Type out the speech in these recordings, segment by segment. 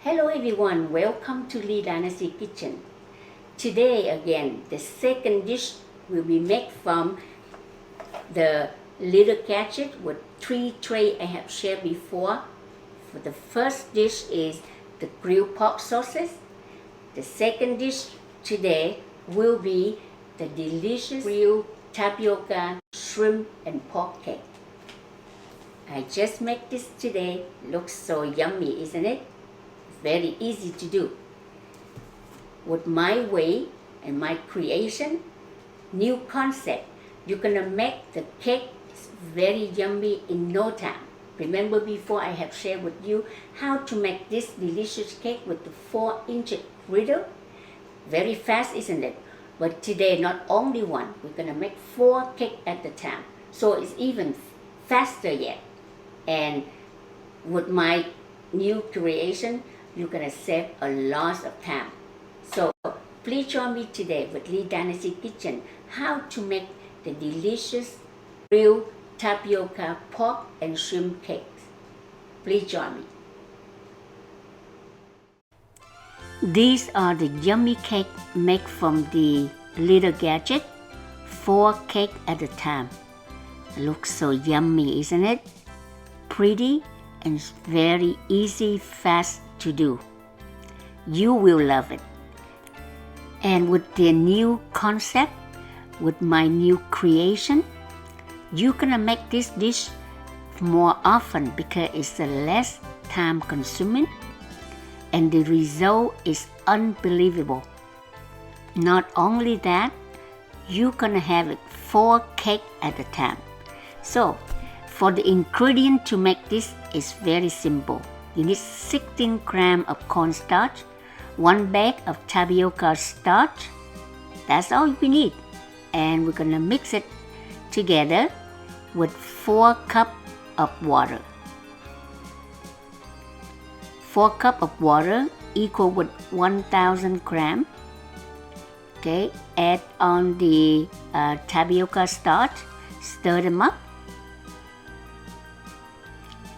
Hello everyone, welcome to Lee Dynasty Kitchen. Today again, the second dish will be made from the little gadget with 3 trays I have shared before. For the first dish is the grilled pork sauces. The second dish today will be the delicious grilled tapioca, shrimp and pork cake. I just made this today. Looks so yummy, isn't it? Very easy to do. With my way and my creation, new concept, you're gonna make the cake very yummy in no time. Remember before I have shared with you how to make this delicious cake with the 4-inch griddle? Very fast, isn't it? But today, not only one, we're gonna make 4 cakes at a time. So it's even faster yet. And with my new creation, you're gonna save a lot of time. So please join me today with Lee Dynasty Kitchen how to make the delicious grilled tapioca pork and shrimp cakes. Please join me. These are the yummy cake made from the little gadget, 4 cakes at a time. Looks so yummy, isn't it? Pretty and very easy, fast to do. You will love it. And with the new concept, with my new creation, you're gonna make this dish more often because it's less time consuming and the result is unbelievable. Not only that, you're gonna have it 4 cakes at a time. So for the ingredient to make this is very simple. You need 16 grams of cornstarch, 1 bag of tapioca starch. That's all we need. And we're gonna mix it together with 4 cups of water. 4 cups of water equal with 1,000 grams. Okay, add on the tapioca starch, stir them up.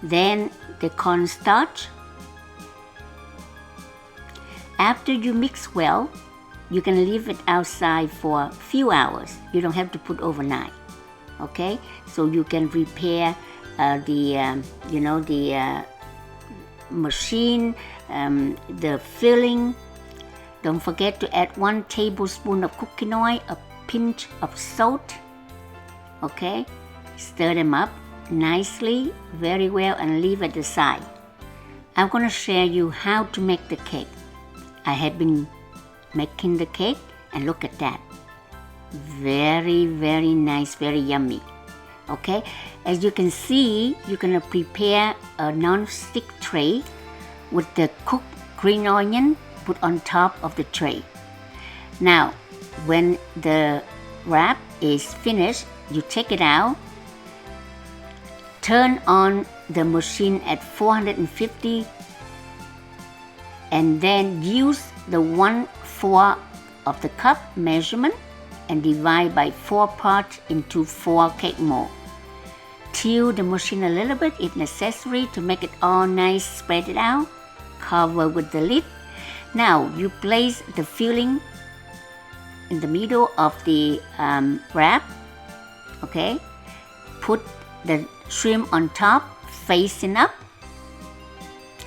Then the cornstarch. After you mix well, you can leave it outside for a few hours. You don't have to put overnight. Okay, so you can prepare the machine, the filling. Don't forget to add 1 tablespoon of cooking oil, a pinch of salt. Okay, stir them up nicely, very well, and leave it aside. I'm going to share you how to make the cake. I have been making the cake and look at that. Very, very nice, very yummy. Okay, as you can see, you're going to prepare a non-stick tray with the cooked green onion put on top of the tray. Now, when the wrap is finished, you take it out. Turn on the machine at 450 and then use the 1/4 of the cup measurement and divide by 4 parts into 4 cake mold. Tilt the machine a little bit if necessary to make it all nice, spread it out. Cover with the lid. Now you place the filling in the middle of the wrap. Okay, put the shrimp on top, facing up.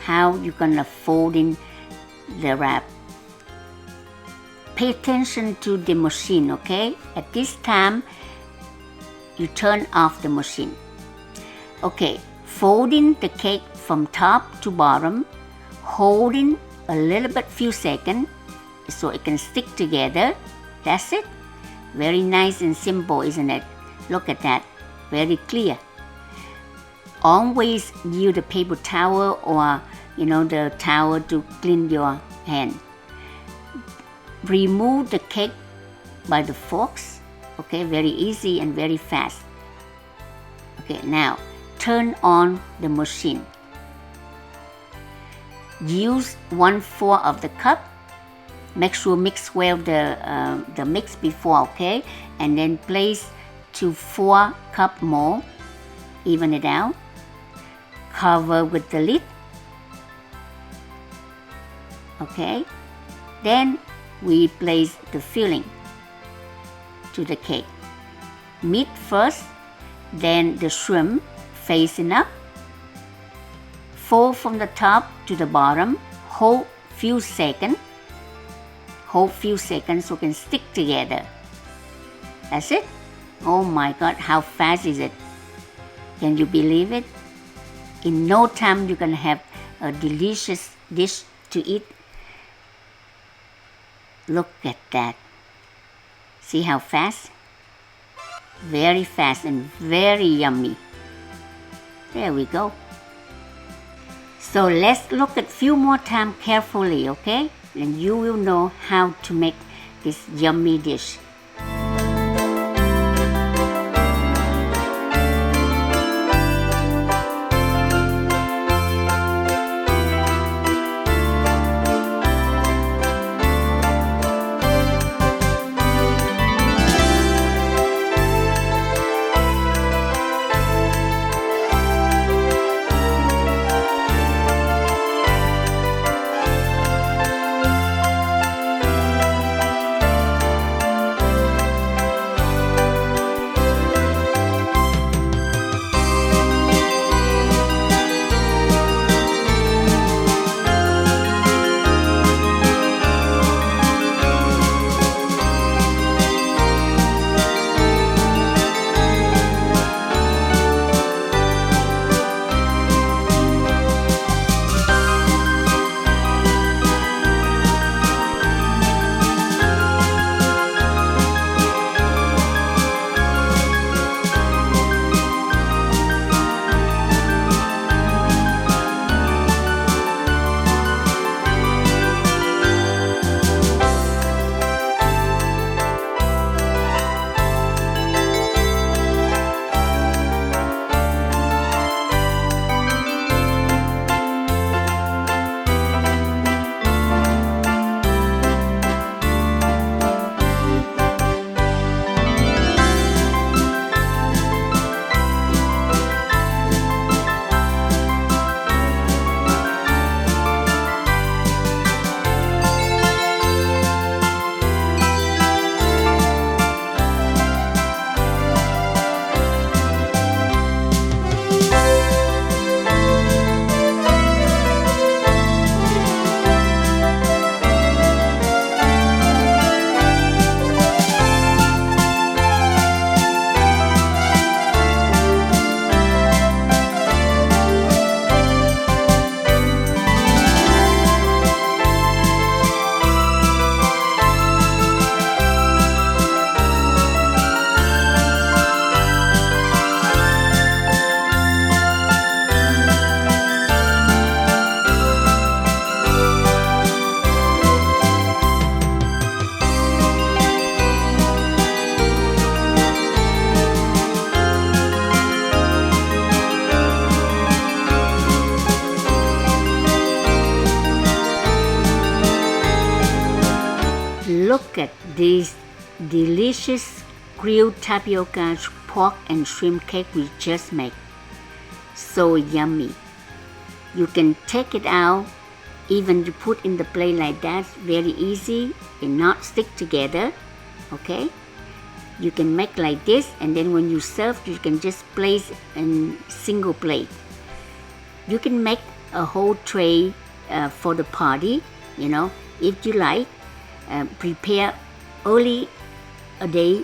How you're gonna fold in the wrap. Pay attention to the machine, okay? At this time, you turn off the machine. Okay, folding the cake from top to bottom, holding a little bit, few seconds, so it can stick together. That's it. Very nice and simple, isn't it? Look at that. Very clear. Always use the paper towel or the towel to clean your hand. Remove the cake by the forks. Okay, very easy and very fast. Okay, now turn on the machine. Use 1/4 of the cup. Make sure mix well the mix before, okay? And then place to 4 cup mold. Even it out. Cover with the lid. Okay, then we place the filling to the cake. Meat first, then the shrimp facing up. Fold from the top to the bottom. Hold few seconds so it can stick together. That's it. Oh my God, how fast is it? Can you believe it? In no time you can have a delicious dish to eat. Look at that. See how fast? Very fast and very yummy. There we go. So let's look at few more times carefully, okay? And you will know how to make this yummy dish. Look at this delicious grilled tapioca pork and shrimp cake we just made. So yummy. You can take it out, even to put in the plate like that, very easy and not stick together. Okay? You can make like this, and then when you serve, you can just place in single plate. You can make a whole tray for the party, if you like. Prepare early a day,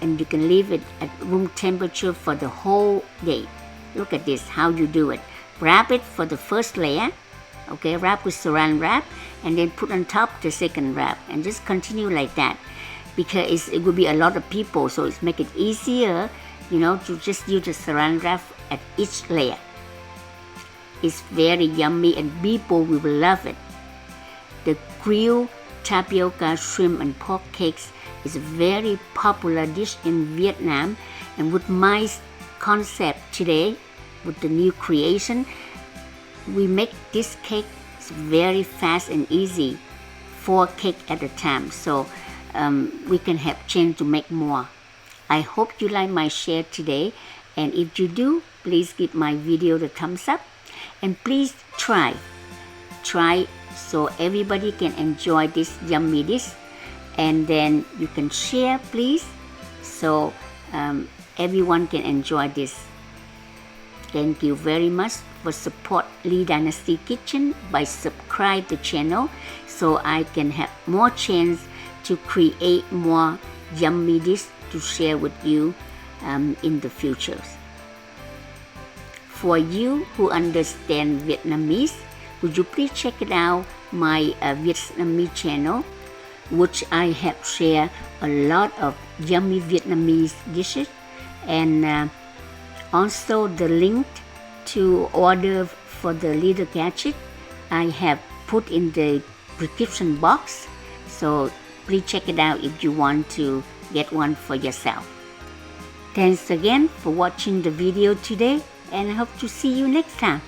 and you can leave it at room temperature for the whole day. Look at this, how you do it. Wrap it for the first layer, okay, wrap with saran wrap, and then put on top the second wrap, and just continue like that, because it will be a lot of people, so it's make it easier, to just use the saran wrap at each layer. It's very yummy and people will love it. The grilled tapioca, shrimp and pork cakes is a very popular dish in Vietnam, and with my concept today, with the new creation, we make this cake very fast and easy, 4 cakes at a time, so we can have chance to make more. I hope you like my share today, and if you do, please give my video the thumbs up, and please try so everybody can enjoy this yummy dish. And then you can share, please, so everyone can enjoy this. Thank you very much for support Lee Dynasty Kitchen by subscribe the channel so I can have more chance to create more yummy dish to share with you in the future. For you who understand Vietnamese, would you please check it out my Vietnamese channel, which I have shared a lot of yummy Vietnamese dishes, and also the link to order for the little gadget I have put in the description box, so please check it out if you want to get one for yourself. Thanks again for watching the video today, and I hope to see you next time.